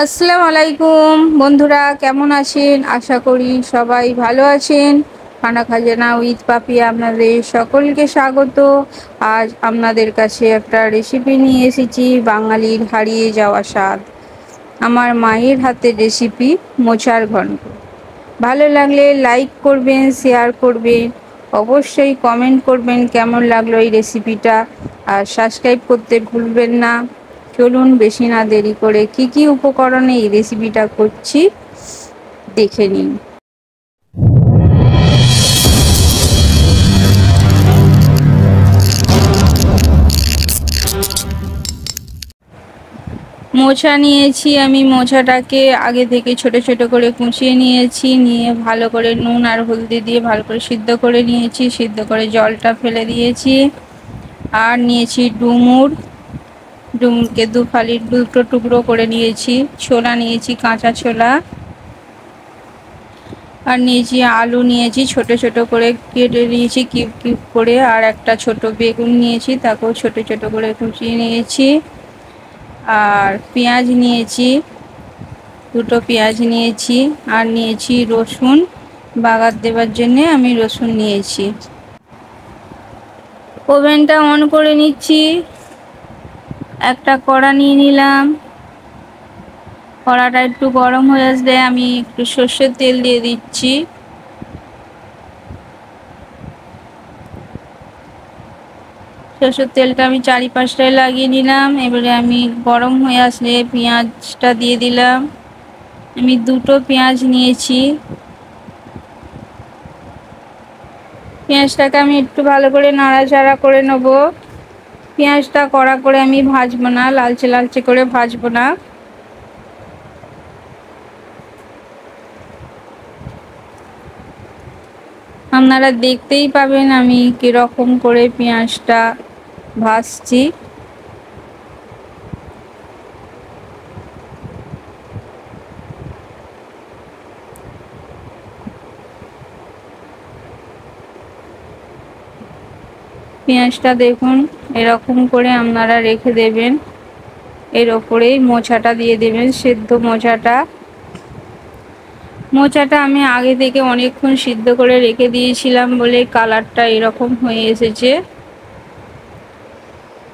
আসসালামু আলাইকুম বন্ধুরা, কেমন আছেন? আশা করি সবাই ভালো আছেন। খানা খাজানা উইথ পাপি আপনাদের সকলকে স্বাগত। আজ আপনাদের কাছে একটা রেসিপি নিয়ে এসেছি, বাঙালির হারিয়ে যাওয়া স্বাদ, আমার মায়ের হাতের রেসিপি মোচার ঘন্ট। ভালো লাগলে লাইক করবেন, শেয়ার করবেন, অবশ্যই কমেন্ট করবেন কেমন লাগলো এই রেসিপিটা, আর সাবস্ক্রাইব করতে ভুলবেন না। চলুন বেশি না দেরি করে কি কি উপকরণে এই রেসিপিটা করছি দেখে নিন। মোচা নিয়েছি আমি, মোচাটাকে আগে থেকে ছোট ছোট করে কুচিয়ে নিয়েছি, নিয়ে ভালো করে নুন আর হলদি দিয়ে ভালো করে সিদ্ধ করে নিয়েছি, সিদ্ধ করে জলটা ফেলে দিয়েছি। আর নিয়েছি ডুমুর, ডুমুরকে দুটো টুকরো করে নিয়েছি। ছোলা নিয়েছি, কাঁচা ছোলা। আর নিয়েছি আলু, নিয়েছি ছোট ছোট করে কেটে নিয়েছি কিউব কিউব করে। আর একটা ছোট বেগুন নিয়েছি, তাকেও ছোট ছোট করে কুচিয়ে নিয়েছি। আর পেঁয়াজ নিয়েছি, দুটো পেঁয়াজ নিয়েছি। আর নিয়েছি রসুন, বাগার দেওয়ার জন্য আমি রসুন নিয়েছি। ওভেনটা অন করে নিচ্ছি। একটা কড়া নিয়ে নিলাম। কড়াটা একটু গরম হয়ে আসলে আমি একটু সর্ষের তেল দিয়ে দিচ্ছি। সর্ষের তেলটা আমি চারিপাশটায় লাগিয়ে নিলাম। এবারে আমি গরম হয়ে আসলে পেঁয়াজটা দিয়ে দিলাম। আমি দুটো পেঁয়াজ নিয়েছি। পেঁয়াজটাকে আমি একটু ভালো করে নাড়াচাড়া করে নেব। পেঁয়াজটা কড়া করে আমি ভাজবো না, লালচে লালচে করে ভাজবো না। আপনারা দেখতেই পাবেন আমি কিরকম করে পেঁয়াজটা ভাজছি। পেঁয়াজটা দেখুন, এরকম করে আপনারা রেখে দেবেন। এর ওপরেই মোচাটা দিয়ে দেবেন, সেদ্ধ মোচাটা। মোচাটা আমি আগে থেকে অনেকক্ষণ সিদ্ধ করে রেখে দিয়েছিলাম বলে কালারটা এরকম হয়ে এসেছে।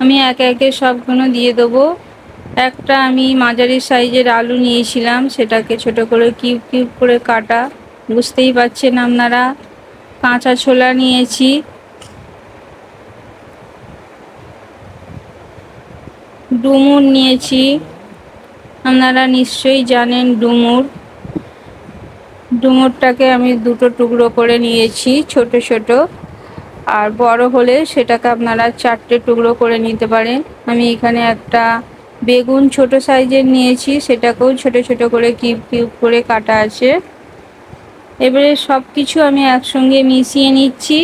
আমি একে একে সবগুলো দিয়ে দেবো। একটা আমি মাঝারি সাইজের আলু নিয়েছিলাম, সেটাকে ছোট করে কিউব কিউব করে কাটা, বুঝতেই পারছেন আপনারা। কাঁচা ছোলা নিয়েছি। ডুমুর নিয়েছি, আপনারা নিশ্চয়ই জানেন ডুমুর। ডুমুরটাকে আমি দুটো টুকরো করে নিয়েছি ছোট ছোট, আর বড় হলে সেটাকে আপনারা চারটে টুকরো করে নিতে পারেন। আমি এখানে একটা বেগুন ছোট সাইজের নিয়েছি, সেটাকেও ছোট ছোট করে কিউব কিউব করে কাটা আছে। এবারে সব কিছু আমি একসঙ্গে মিশিয়ে নিচ্ছি,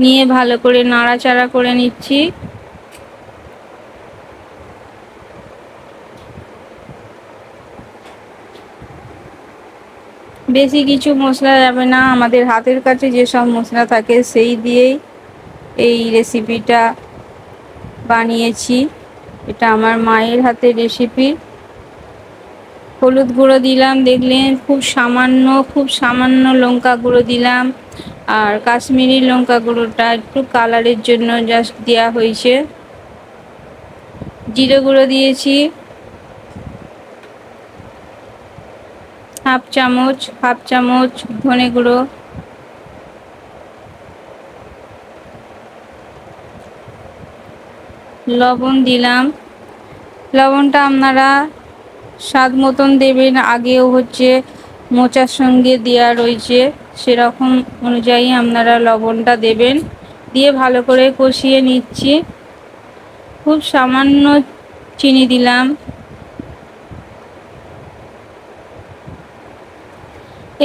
নিয়ে ভালো করে নাড়াচাড়া করে নিচ্ছি। বেশি কিছু মশলা যাবে না, আমাদের হাতের কাছে যেসব মশলা থাকে সেই দিয়েই এই রেসিপিটা বানিয়েছি। এটা আমার মায়ের হাতের রেসিপি। হলুদ গুঁড়ো দিলাম, দেখলেন খুব সামান্য লঙ্কা গুঁড়ো দিলাম। আর কাশ্মীরি লঙ্কা গুঁড়োটা একটু কালারের জন্য জাস্ট দেওয়া হয়েছে। জিরে গুঁড়ো দিয়েছি হাফ চামচ ধনে গুঁড়ো, লবণ দিলাম। লবণটা আপনারা স্বাদ মতন দেবেন, আগেও মোচার সঙ্গে দেওয়া রয়েছে, সেরকম অনুযায়ী আপনারা লবণটা দেবেন। দিয়ে ভালো করে কষিয়ে নিচ্ছি। খুব সামান্য চিনি দিলাম।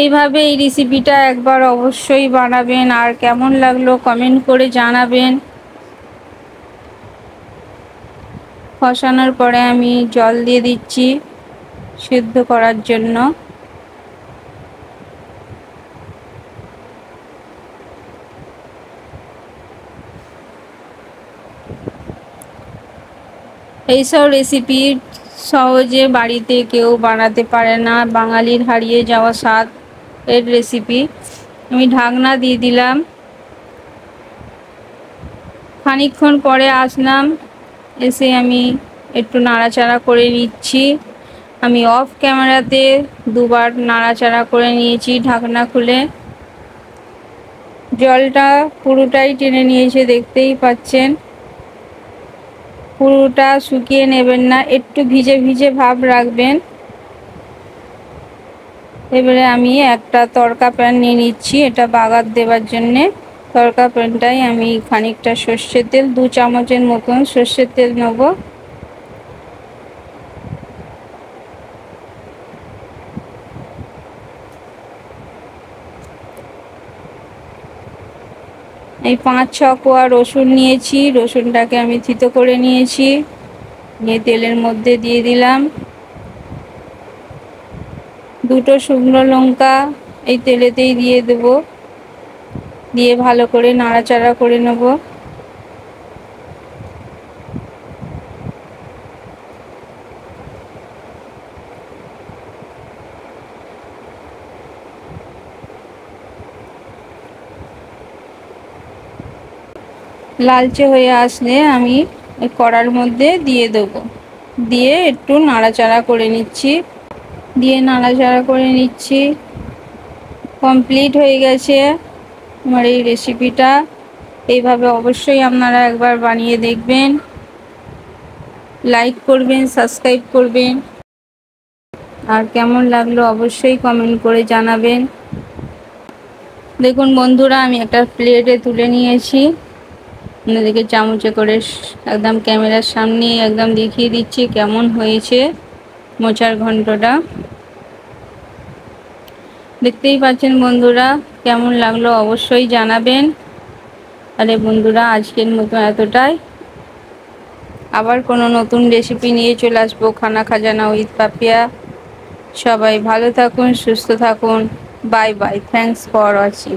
এইভাবে এই রেসিপিটা একবার অবশ্যই বানাবেন, আর কেমন লাগলো কমেন্ট করে জানাবেন। কষানোর পরে আমি জল দিয়ে দিচ্ছি সেদ্ধ করার জন্য। এইসব রেসিপির সহজে বাড়িতে কেউ বানাতে পারে না, বাঙালির হারিয়ে যাওয়া স্বাদ এর রেসিপি। আমি ঢাকনা দিয়ে দিলাম। খানিকক্ষণ পরে আসলাম, এসে আমি একটু নাড়াচাড়া করে নিচ্ছি। আমি অফ ক্যামেরাতে দুবার নাড়াচাড়া করে নিয়েছি ঢাকনা খুলে। জলটা পুরোটাই টেনে নিয়েছে, দেখতেই পাচ্ছেন। পুরোটা শুকিয়ে নেবেন না, একটু ভিজে ভিজে ভাব রাখবেন। এবারে আমি একটা তড়কা প্যান নিয়ে নিচ্ছি, এটা বাগার দেওয়ার জন্যে। তড়কা প্যানটাই আমি খানিকটা সর্ষের তেল, 2 চামচের মতন সর্ষের তেল নেব। এই 5-6 কোয়া রসুন নিয়েছি, রসুনটাকে আমি থেতো করে নিয়েছি, নিয়ে তেলের মধ্যে দিয়ে দিলাম। 2টো শুকনো লঙ্কা এই তেলেতেই দিয়ে দেব, দিয়ে ভালো করে নাড়াচাড়া করে নেব। লালচে হয়ে আসলে আমি কড়ার মধ্যে দিয়ে দেব, দিয়ে একটু নাড়াচাড়া করে নিচ্ছি। কমপ্লিট হয়ে গেছে আমার এই রেসিপিটা। এইভাবে অবশ্যই আপনারা একবার বানিয়ে দেখবেন। লাইক করবেন, সাবস্ক্রাইব করবেন, আর কেমন লাগলো অবশ্যই কমেন্ট করে জানাবেন। দেখুন বন্ধুরা, আমি একটা প্লেটে তুলে নিয়েছি, আপনাদেরকে চামচে করে একদম ক্যামেরার সামনে একদম দেখিয়ে দিচ্ছি কেমন হয়েছে মোচার ঘন্টটা। দেখতেই পাচ্ছেন বন্ধুরা, কেমন লাগলো অবশ্যই জানাবেন। আরে বন্ধুরা, আজকের মতো এতটাই। আবার কোনো নতুন রেসিপি নিয়ে চলে আসবো, খানা খাজানা উইথ পাপিয়া। সবাই ভালো থাকুন, সুস্থ থাকুন। Bye bye, thanks for watching.